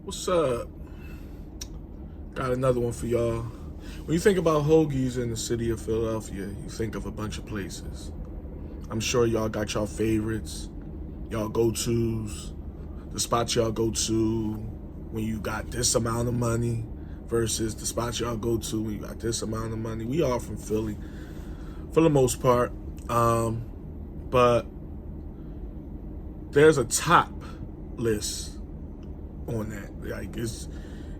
What's up? Got another one for y'all. When you think about hoagies in the city of Philadelphia, you think of a bunch of places. I'm sure y'all got y'all favorites, y'all go-tos, the spots y'all go to when you got this amount of money versus the spots y'all go to when you got this amount of money. We all from Philly for the most part. But there's a top list on that. Like, it's,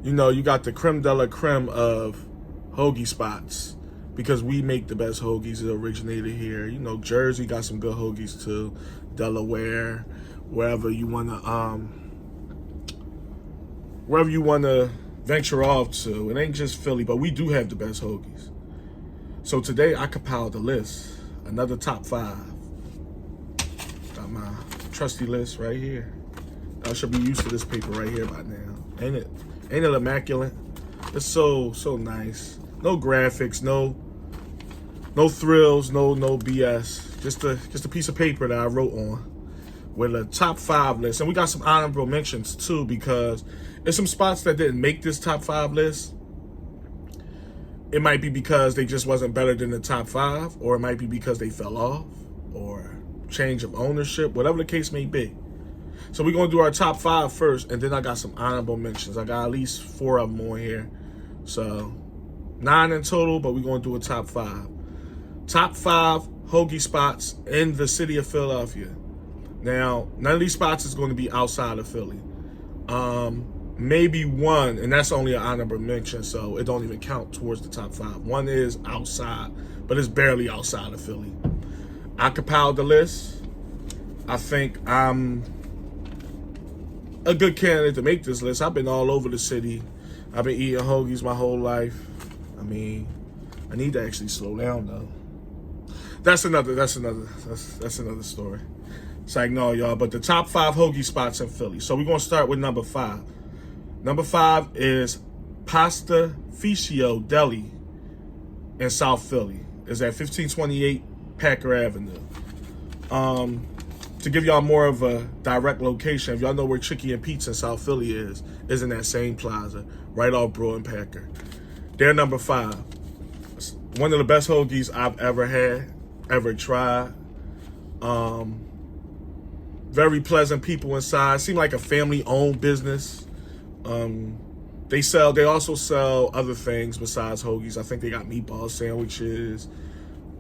you got the creme de la creme of hoagie spots because we make the best hoagies that originated here. Jersey got some good hoagies too. Delaware, wherever you wanna venture off to. It ain't just Philly, but we do have the best hoagies. So today I compiled a list, another top 5. Got my trusty list right here. I should be used to this paper right here by now. Ain't it immaculate? It's so nice. No graphics, no thrills, no BS. Just a piece of paper that I wrote on with a top 5 list. And we got some honorable mentions too, because there's some spots that didn't make this top 5 list. It might be because they just wasn't better than the top 5, or it might be because they fell off, or change of ownership, whatever the case may be. So we're going to do our top 5 first, and then I got some honorable mentions. I got at least 4 of them on here. So 9 in total, but we're going to do a top 5. Top 5 hoagie spots in the city of Philadelphia. Now, none of these spots is going to be outside of Philly. Maybe one, and that's only an honorable mention, so it don't even count towards the top 5. One is outside, but it's barely outside of Philly. I compiled the list. I think I'm a good candidate to make this list. I've been all over the city. I've been eating hoagies my whole life. I need to actually slow down though. That's another story. It's like, no, y'all, but the top 5 hoagie spots in Philly. So we're gonna start with number 5. Number 5 is Pasta Ficio Deli in South Philly. It's at 1528 Packer Avenue. To give y'all more of a direct location, if y'all know where Chicky and Pete's in South Philly is in that same plaza, right off Brew and Packer. They're number 5. It's one of the best hoagies I've ever had, ever tried. Very pleasant people inside. Seem like a family-owned business. They also sell other things besides hoagies. I think they got meatball sandwiches.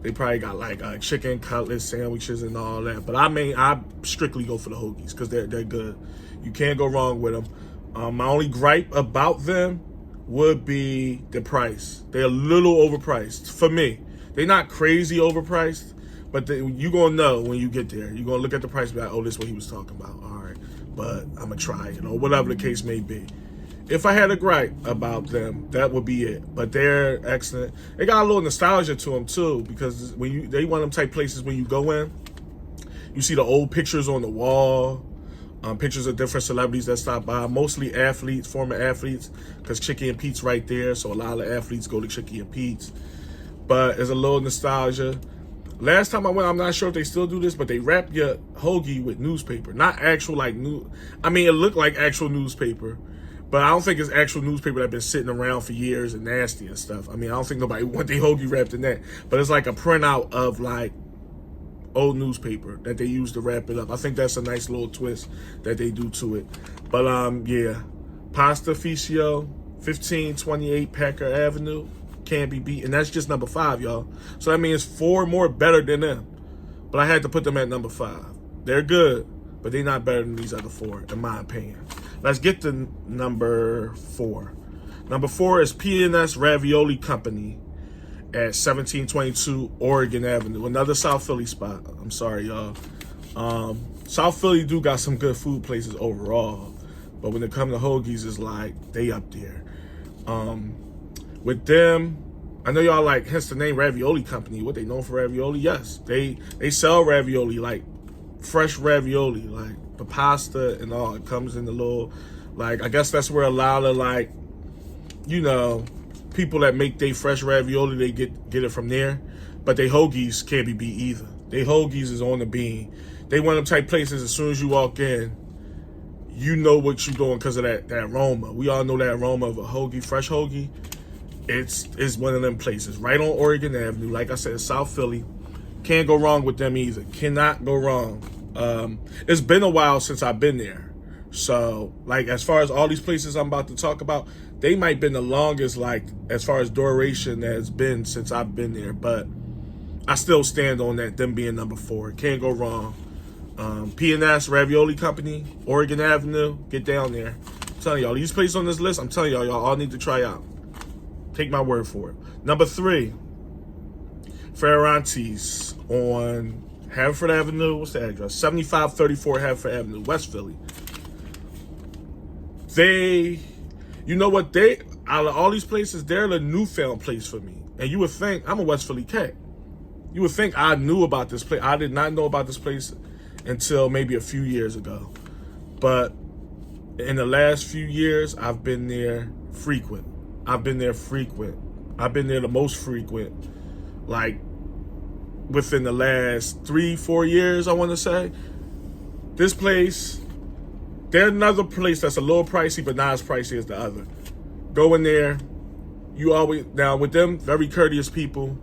They probably got like chicken cutlet sandwiches and all that. But I strictly go for the hoagies because they're good. You can't go wrong with them. My only gripe about them would be the price. They're a little overpriced for me. They're not crazy overpriced, but you're going to know when you get there. You're going to look at the price and be like, oh, this is what he was talking about. All right, but I'm going to try it, or whatever the case may be. If I had a gripe about them, that would be it. But they're excellent. They got a little nostalgia to them too, because they one of them type places when you go in, you see the old pictures on the wall, pictures of different celebrities that stop by, mostly athletes, former athletes, because Chicky and Pete's right there, so a lot of athletes go to Chicky and Pete's. But there's a little nostalgia. Last time I went, I'm not sure if they still do this, but they wrap your hoagie with newspaper. Not actual it looked like actual newspaper. But I don't think it's actual newspaper that's been sitting around for years and nasty and stuff. I don't think nobody want their hoagie wrapped in that. But it's like a printout of like old newspaper that they use to wrap it up. I think that's a nice little twist that they do to it. But yeah, Pasta Ficio, 1528 Packer Avenue, can't be beat. And that's just number 5, y'all. So that means 4 more better than them. But I had to put them at number 5. They're good, but they're not better than these other 4, in my opinion. Let's get to number 4. Number 4 is P&S Ravioli Company at 1722 Oregon Avenue. Another South Philly spot. I'm sorry, y'all. South Philly do got some good food places overall. But when it comes to hoagies, it's like, they up there. With them, I know y'all like, hence the name Ravioli Company. What they known for ravioli? Yes. They sell ravioli, like fresh ravioli, like the pasta and all. It comes in the little, like, I guess that's where a lot of like, people that make they fresh ravioli, they get it from there. But they hoagies can't be beat either. They hoagies is on the bean. They one of them type places, as soon as you walk in, you know what you're doing because of that aroma. We all know that aroma of a hoagie, fresh hoagie. It's one of them places right on Oregon Avenue. Like I said, South Philly. Can't go wrong with them either. Cannot go wrong. It's been a while since I've been there. So, like, as far as all these places I'm about to talk about, they might been the longest, like, as far as duration that's been since I've been there. But I still stand on that, them being number 4. Can't go wrong. P&S Ravioli Company, Oregon Avenue. Get down there. I'm telling y'all, these places on this list, I'm telling y'all all need to try out. Take my word for it. Number 3, Ferrante's on Haverford Avenue. What's the address? 7534 Haverford Avenue, West Philly. You know what? Out of all these places, they're the newfound place for me. And you would think, I'm a West Philly cat. You would think I knew about this place. I did not know about this place until maybe a few years ago. But in the last few years, I've been there frequent. I've been there the most frequent. Like, within the last 3-4 years, I want to say. This place, there's another place that's a little pricey, but not as pricey as the other. Go in there. Now with them, very courteous people.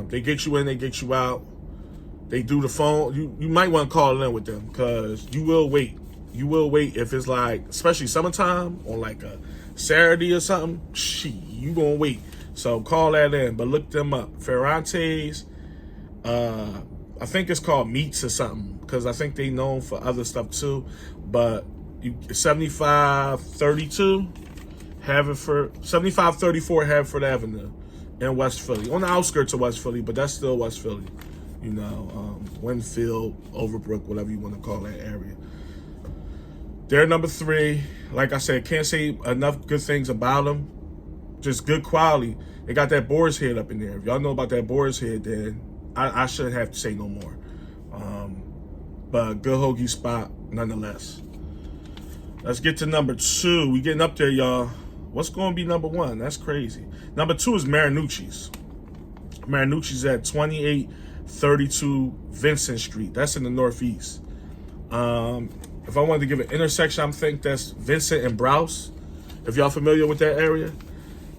They get you in, they get you out. They do the phone. You might want to call in with them because you will wait. You will wait if it's like, especially summertime on like a Saturday or something. You gonna wait. So call that in, but look them up. Ferrante's. I think it's called Meats or something because I think they known for other stuff too. But 7532 7534 Haverford Avenue in West Philly, on the outskirts of West Philly, but that's still West Philly. You know, Winfield, Overbrook, whatever you want to call that area. They're number 3. Like I said, can't say enough good things about them. Just good quality. They got that boar's head up in there. If y'all know about that boar's head, then I shouldn't have to say no more. But good hoagie spot nonetheless. Let's get to number 2. We getting up there, y'all. What's going to be number 1? That's crazy. Number 2 is Marinucci's. Marinucci's at 2832 Vincent Street. That's in the Northeast. If I wanted to give an intersection, I think that's Vincent and Browse. If y'all familiar with that area,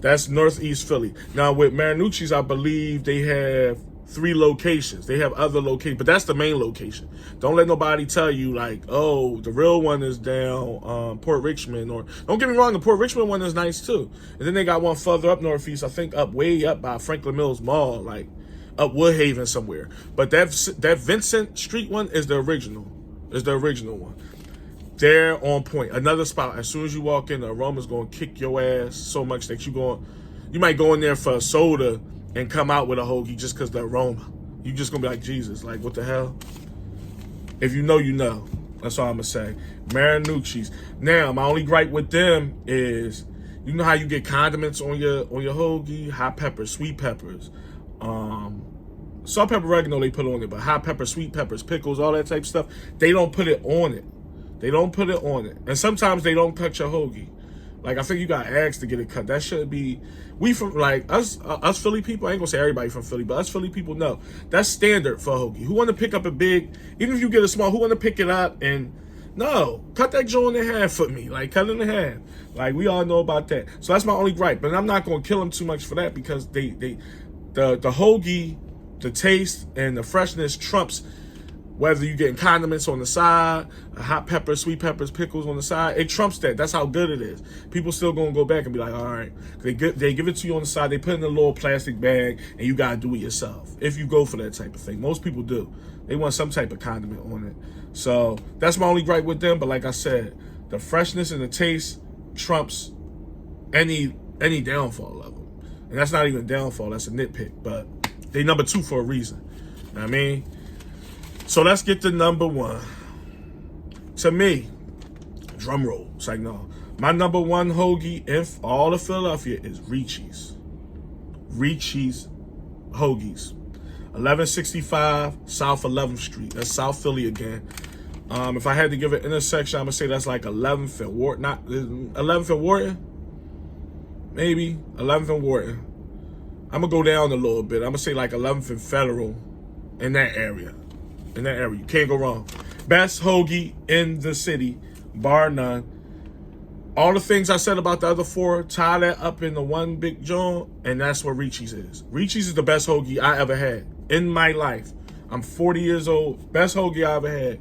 that's Northeast Philly. Now with Marinucci's, I believe they have 3 locations. They have other locations, but that's the main location. Don't let nobody tell you like, oh, the real one is down Port Richmond. Or don't get me wrong, the Port Richmond one is nice too. And then they got one further up Northeast, I think way up by Franklin Mills Mall, like up Woodhaven somewhere. But that Vincent Street one is the original. Is the original one. They're on point. Another spot. As soon as you walk in, the aroma's gonna kick your ass so much that you might go in there for a soda and come out with a hoagie just because the aroma. You just gonna be like, Jesus, like what the hell? If you know, you know. That's all I'm gonna say. Marinucci's. Now, my only gripe with them is, you know how you get condiments on your hoagie, hot peppers, sweet peppers, salt, pepper, oregano they put on it, but hot pepper, sweet peppers, pickles, all that type of stuff, they don't put it on it. They don't put it on it. And sometimes they don't cut your hoagie. Like, I think you got asked to get it cut. That should be, we from, like, us Philly people, I ain't gonna say everybody from Philly, but us Philly people know. That's standard for a hoagie. Who want to pick up a big, even if you get a small, who want to pick it up and, no, cut that joint in half for me. Like, cut it in half. Like, we all know about that. So that's my only gripe. But I'm not gonna kill them too much for that because the hoagie, the taste and the freshness trumps whether you're getting condiments on the side, hot peppers, sweet peppers, pickles on the side. It trumps that. That's how good it is. People still gonna go back and be like, all right. They give it to you on the side. They put it in a little plastic bag, and you gotta do it yourself. If you go for that type of thing, most people do. They want some type of condiment on it. So that's my only gripe with them. But like I said, the freshness and the taste trumps any downfall of them. And that's not even a downfall. That's a nitpick. But they number 2 for a reason. You know what I mean? So let's get to number 1. To me, drum roll. It's like, no. My number 1 hoagie in all of Philadelphia is Ricci's. Ricci's Hoagies. 1165 South 11th Street. That's South Philly again. If I had to give an intersection, I'm going to say that's like 11th and Wharton. Not 11th and Wharton? Maybe. 11th and Wharton. I'm going to go down a little bit. I'm going to say like 11th and Federal in that area. In that area. You can't go wrong. Best hoagie in the city bar none. All the things I said about the other four, tie that up into one big joint, and that's what Ricci's is. Ricci's is the best hoagie I ever had in my life. I'm 40 years old. Best hoagie I ever had.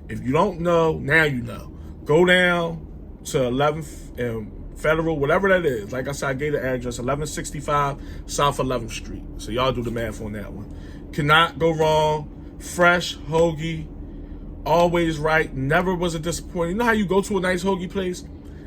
If you don't know, now you know. Go down to 11th and Federal, whatever that is. Like I said, I gave the address, 1165 South 11th Street. So y'all do the math on that one. Cannot go wrong. Fresh hoagie. Always right. Never was a disappointment. You know how you go to a nice hoagie place,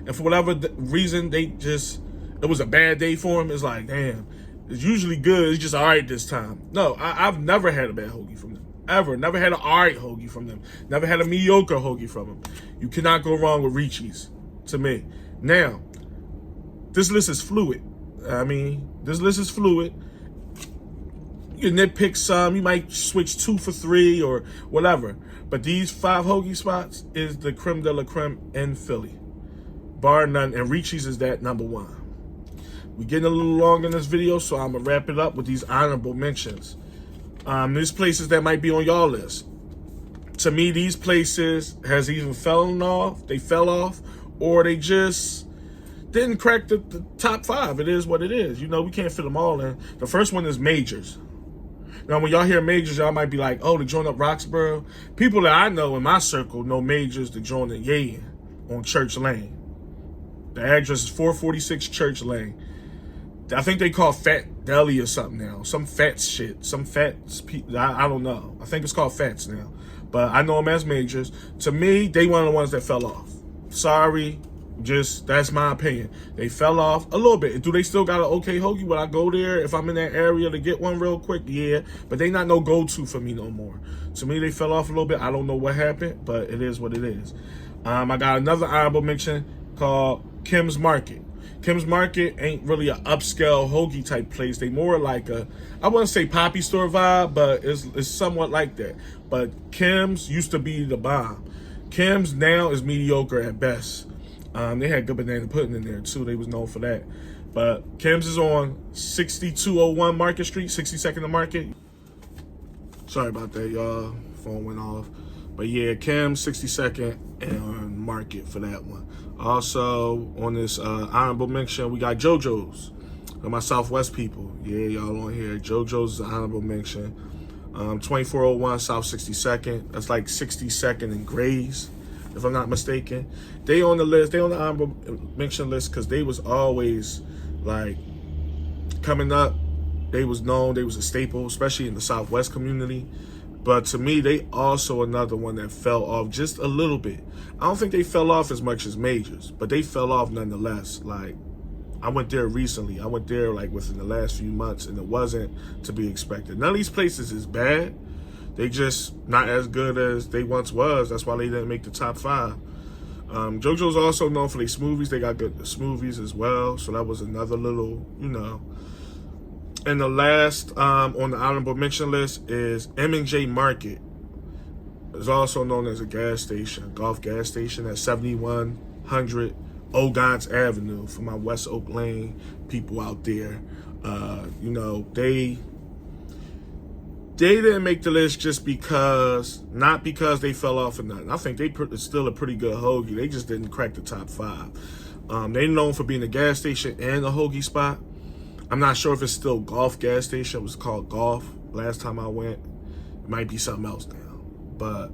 and for whatever reason, it was a bad day for them? It's like, damn, it's usually good. It's just all right this time. No, I've never had a bad hoagie from them. Ever. Never had an all right hoagie from them. Never had a mediocre hoagie from them. You cannot go wrong with Ricci's, to me. Now, this list is fluid. This list is fluid. You can nitpick some. You might switch 2 for 3 or whatever. But these 5 hoagie spots is the creme de la creme in Philly. Bar none. And Ricci's is that number 1. We're getting a little long in this video, so I'm going to wrap it up with these honorable mentions. There's places that might be on y'all list. To me, these places has either fell off, or they just didn't crack the top 5. It is what it is. You know, we can't fit them all in. The first one is Majors. Now, when y'all hear Majors, y'all might be like, oh, the joint up Roxborough. People that I know in my circle know Majors, the joint in Yaden on Church Lane. The address is 446 Church Lane. I think they call Fat Deli or something now. Some Fats shit. Some Fats, I don't know. I think it's called Fats now. But I know them as Majors. To me, they one of the ones that fell off. Sorry. Just, that's my opinion. They fell off a little bit. Do they still got an okay hoagie? Would I go there if I'm in that area to get one real quick? Yeah. But they not no go-to for me no more. To me, they fell off a little bit. I don't know what happened, but it is what it is. I got another honorable mention called Kim's Market. Kim's Market ain't really an upscale hoagie type place. They more like I wouldn't say poppy store vibe, but it's somewhat like that. But Kim's used to be the bomb. Kim's now is mediocre at best. They had good banana pudding in there too. They was known for that. But Kim's is on 6201 Market Street, 62nd and Market. Sorry about that, y'all. Phone went off. But yeah, Kim's 62nd and Market for that one. Also, on this honorable mention, we got JoJo's. My Southwest people. Yeah, y'all on here. JoJo's is an honorable mention. 2401 South 62nd. That's like 62nd and Grays, if I'm not mistaken. They on the list. They on the honorable mention list because they was always like coming up. They was known. They was a staple, especially in the Southwest community. But to me, they also another one that fell off just a little bit. I don't think they fell off as much as Majors, but they fell off nonetheless. Like, I went there recently. I went there like within the last few months, and it wasn't to be expected. None of these places is bad. They just not as good as they once was. That's why they didn't make the top 5. JoJo's also known for their smoothies. They got good smoothies as well. So that was another little, you know. And the last on the honorable mention list is M&J Market. It's also known as a gas station, golf gas station at 7100 Ogons Avenue for my West Oak Lane people out there. You know, they didn't make the list just because, not because they fell off or nothing. I think it's still a pretty good hoagie. They just didn't crack the top 5. They're known for being a gas station and a hoagie spot. I'm not sure if it's still Golf gas station. It was called Golf last time I went. It might be something else now. But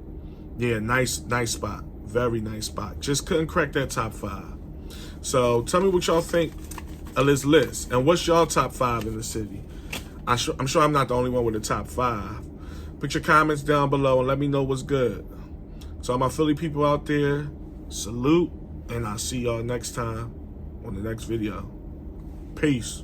yeah, nice spot. Very nice spot. Just couldn't crack that top 5. So tell me what y'all think of this list. And what's y'all top 5 in the city? I'm sure I'm not the only one with a top 5. Put your comments down below and let me know what's good. So all my Philly people out there, salute. And I'll see y'all next time on the next video. Peace.